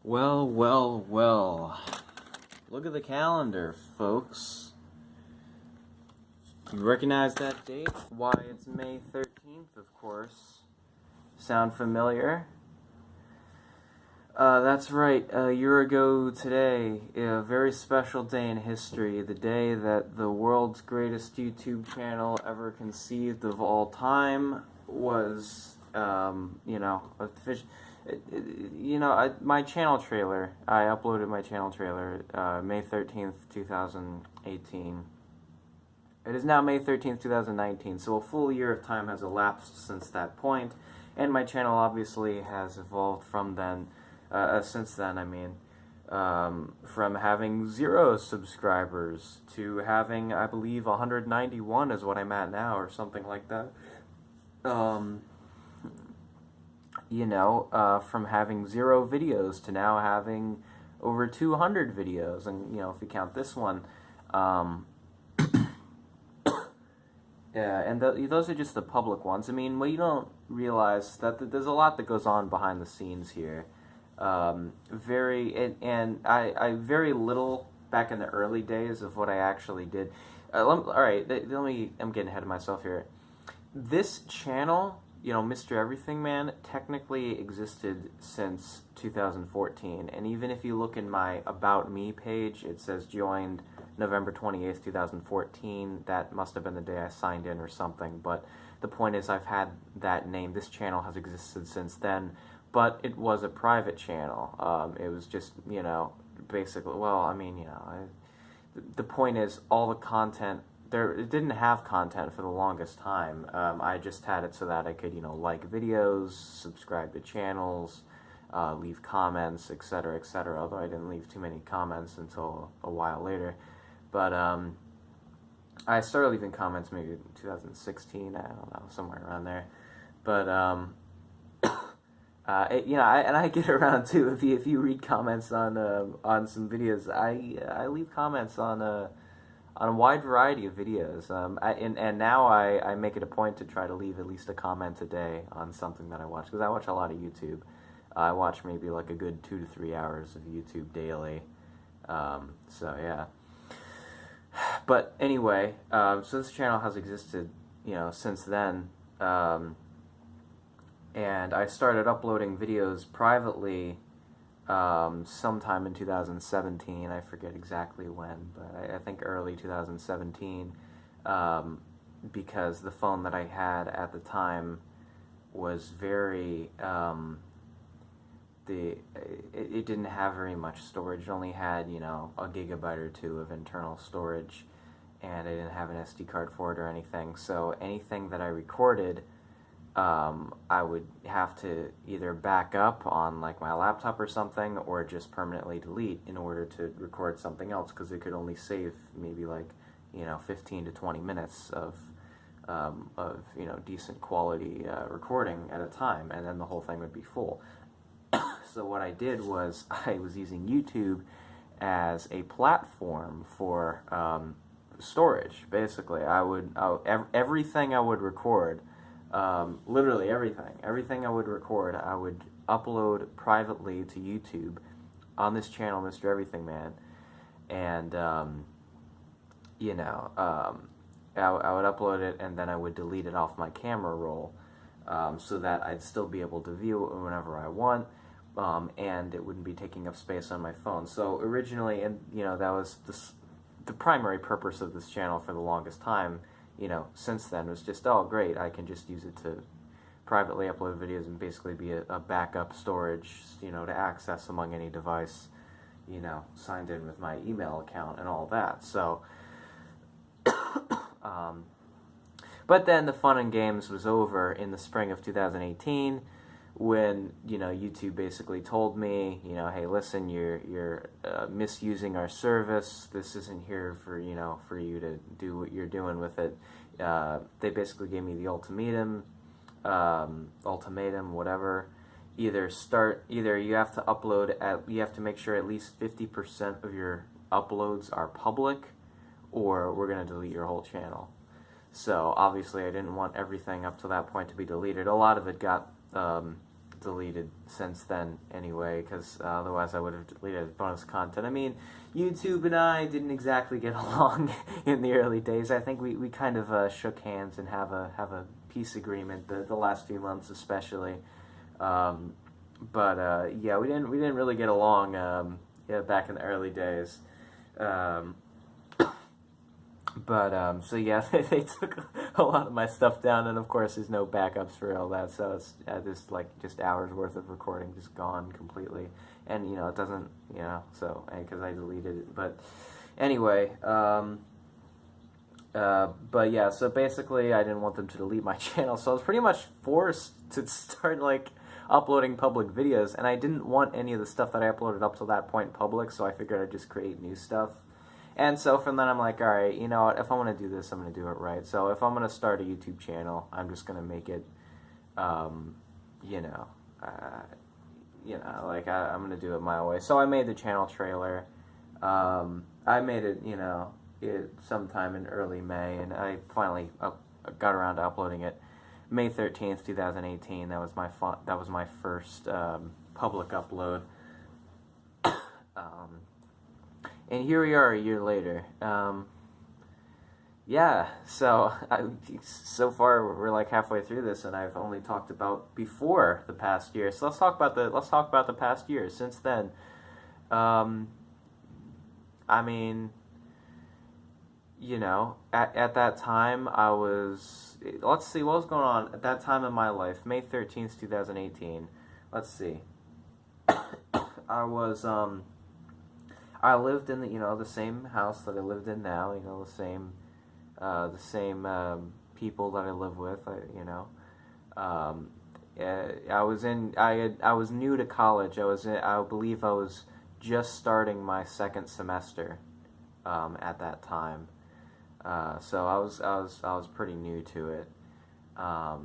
Well, well, well. Look at the calendar, folks. You recognize that date? Why, it's May 13th, of course. Sound familiar? That's right. A year ago today, a very special day in history, the day that the world's greatest YouTube channel ever conceived of all time was, my channel trailer. I uploaded my channel trailer, May 13th, 2018. It is now May 13th, 2019, so a full year of time has elapsed since that point, and my channel obviously has evolved from then. Since then, from having 0 subscribers to having, I believe, 191 is what I'm at now, or something like that. From having 0 videos to now having over 200 videos, and, if you count this one, yeah, and those are just the public ones. What you don't realize that there's a lot that goes on behind the scenes here. Very little back in the early days of what I actually did. I'm getting ahead of myself here. This channel, Mr. EverythingMan, technically existed since 2014, and even if you look in my About Me page, it says joined November 28th, 2014. That must have been the day I signed in or something, but the point is I've had that name. This channel has existed since then, but it was a private channel. It was just, basically, the point is all the content, it didn't have content for the longest time. I just had it so that I could, like videos, subscribe to channels, leave comments, etc., etc., although I didn't leave too many comments until a while later. But I started leaving comments maybe in 2016, I don't know, somewhere around there. But, I get around too. If you read comments on some videos, I leave comments on a wide variety of videos. And now I make it a point to try to leave at least a comment a day on something that I watch, because I watch a lot of YouTube. I watch maybe like a good 2 to 3 hours of YouTube daily. So yeah. But anyway, so this channel has existed, since then. And I started uploading videos privately sometime in 2017. I forget exactly when, but I think early 2017, because the phone that I had at the time was very, it didn't have very much storage. It only had, a gigabyte or 2 of internal storage, and I didn't have an SD card for it or anything. So anything that I recorded, I would have to either back up on like my laptop or something, or just permanently delete in order to record something else, because it could only save maybe like 15 to 20 minutes of decent quality recording at a time, and then the whole thing would be full. So what I did was I was using YouTube as a platform for storage. Basically, everything I would record. Literally everything I would record, I would upload privately to YouTube on this channel, Mr. EverythingMan, and I would upload it, and then I would delete it off my camera roll, so that I'd still be able to view it whenever I want, and it wouldn't be taking up space on my phone. So originally, and that was the primary purpose of this channel for the longest time. Since then, was just, oh great, I can just use it to privately upload videos and basically be a backup storage, to access among any device, signed in with my email account and all that. So, but then the fun and games was over in the spring of 2018, when, YouTube basically told me, hey, listen, you're misusing our service. This isn't here for, for you to do what you're doing with it. They basically gave me the ultimatum, whatever. Either you have to upload, you have to make sure at least 50% of your uploads are public, or we're going to delete your whole channel. So obviously I didn't want everything up to that point to be deleted. A lot of it got deleted since then anyway, because otherwise I would have deleted bonus content. I mean, YouTube and I didn't exactly get along in the early days. I think we kind of shook hands and have a peace agreement the last few months especially. Yeah, we didn't really get along back in the early days. So yeah, they took a lot of my stuff down, and of course there's no backups for all that, so it's just hours worth of recording just gone completely, and it doesn't, so, because I deleted it, but anyway, but yeah, so basically I didn't want them to delete my channel, so I was pretty much forced to start, uploading public videos, and I didn't want any of the stuff that I uploaded up to that point public, so I figured I'd just create new stuff. And so from then I'm like, all right, you know what, if I'm going to do this, I'm going to do it right. So if I'm going to start a YouTube channel, I'm just going to make it, I'm going to do it my way. So I made the channel trailer. I made it, sometime in early May, and I finally got around to uploading it May 13th, 2018. That was my first public upload. And here we are a year later. Yeah, so far we're like halfway through this, and I've only talked about before the past year. So let's talk about the past year. Since then, I mean, at that time I was. Let's see what was going on at that time in my life. May 13th, 2018. Let's see. I lived in the same house that I lived in now. The same people that I live with. I was new to college. I believe I was just starting my second semester at that time. So I was pretty new to it. But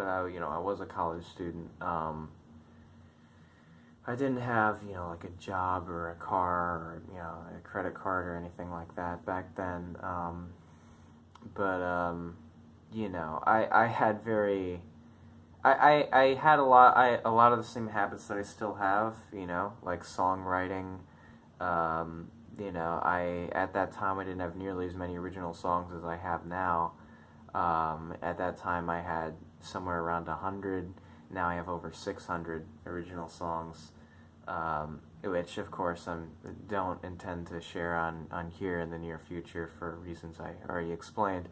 I was a college student. I didn't have, like a job or a car or, a credit card or anything like that back then. I had a lot of the same habits that I still have, like songwriting. At that time I didn't have nearly as many original songs as I have now. At that time I had somewhere around 100. Now I have over 600 original songs. Which of course I don't intend to share on here in the near future for reasons I already explained,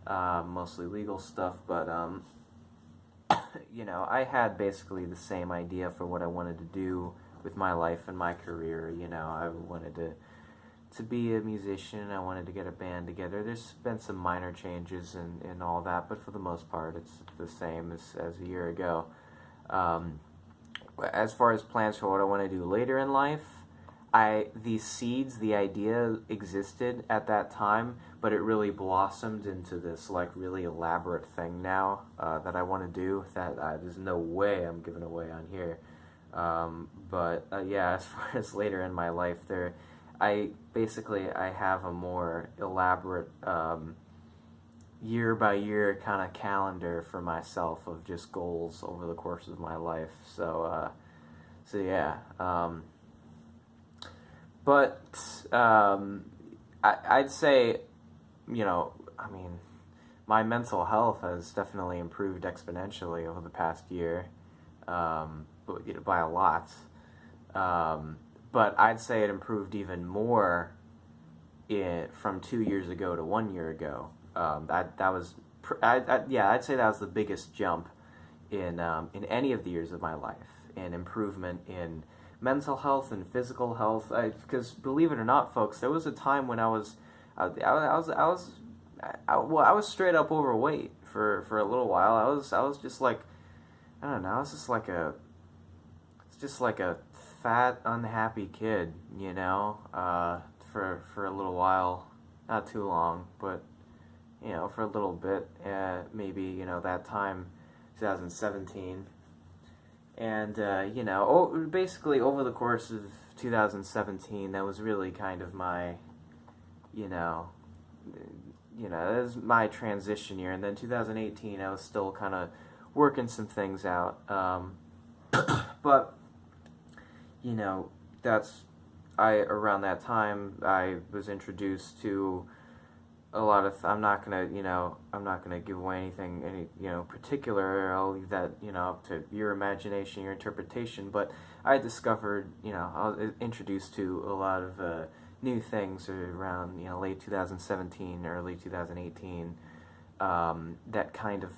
mostly legal stuff, but I had basically the same idea for what I wanted to do with my life and my career. I wanted to be a musician. I wanted to get a band together. There's been some minor changes and all that, but for the most part it's the same as a year ago. As far as plans for what I want to do later in life, the idea existed at that time, but it really blossomed into this really elaborate thing now that I want to do that there's no way I'm giving away on here. Yeah, as far as later in my life, I have a more elaborate year by year kind of calendar for myself of just goals over the course of my life. So yeah. I'd say, my mental health has definitely improved exponentially over the past year, by a lot. But I'd say it improved even more from 2 years ago to 1 year ago. I'd say that was the biggest jump in any of the years of my life, in improvement in mental health and physical health. Because believe it or not, folks, there was a time when I was straight up overweight for a little while. I was just like, I don't know, I was just like a fat, unhappy kid, for a little while, not too long, but for a little bit, maybe, that time, 2017, and, basically over the course of 2017, that was really kind of my, that was my transition year, and then 2018, I was still kind of working some things out. But you know, around that time I was introduced to a lot of I'm not gonna give away any particular. I'll leave that up to your imagination, your interpretation. But I discovered I was introduced to a lot of new things around late 2017, early 2018, that kind of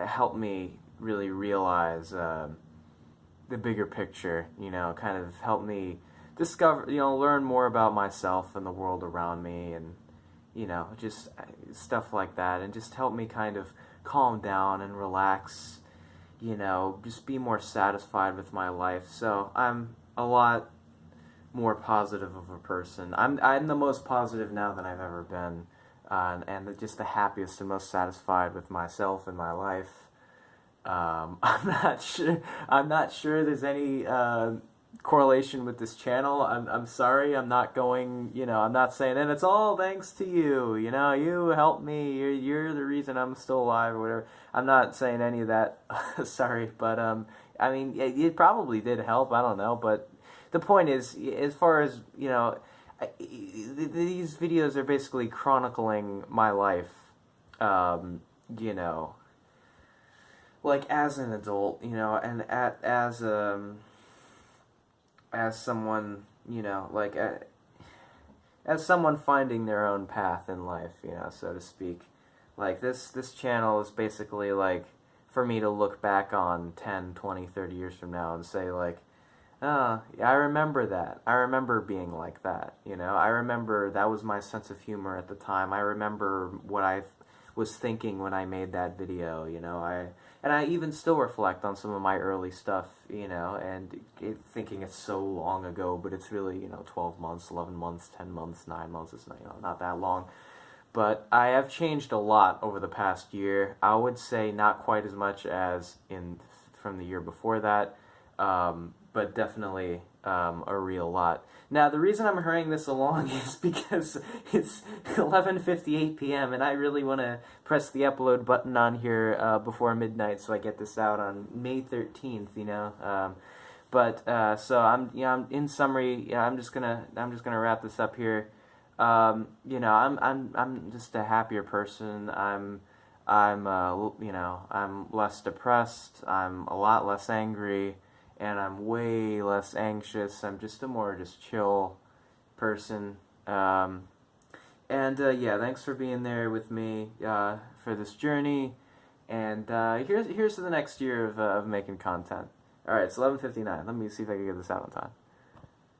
helped me really realize the bigger picture. Kind of helped me discover, learn more about myself and the world around me, and just stuff like that, and just help me kind of calm down and relax, just be more satisfied with my life. So I'm a lot more positive of a person. I'm the most positive now than I've ever been, and just the happiest and most satisfied with myself and my life. I'm not sure there's any correlation with this channel. I'm sorry. I'm not going. I'm not saying, and it's all thanks to you. You helped me. You're the reason I'm still alive or whatever. I'm not saying any of that. Sorry, but I mean, it probably did help. I don't know, but the point is, as far as these videos are basically chronicling my life. Like as an adult, and as someone, as someone finding their own path in life, so to speak. Like this channel is basically like for me to look back on 10, 20, 30 years from now and say like, oh, I remember that. I remember being like that, I remember that was my sense of humor at the time. I remember what I was thinking when I made that video, and I even still reflect on some of my early stuff, and thinking it's so long ago, but it's really, 12 months, 11 months, 10 months, 9 months, it's not that long. But I have changed a lot over the past year. I would say not quite as much as from the year before that, but definitely a real lot. Now, the reason I'm hurrying this along is because it's 11:58 p.m. and I really want to press the upload button on here before midnight, so I get this out on May 13th. So I'm in summary. I'm just gonna wrap this up here. I'm just a happier person. I'm less depressed. I'm a lot less angry. And I'm way less anxious. I'm just a more chill person. Yeah, thanks for being there with me for this journey. And here's to the next year of making content. All right, it's 11:59. Let me see if I can get this out on time.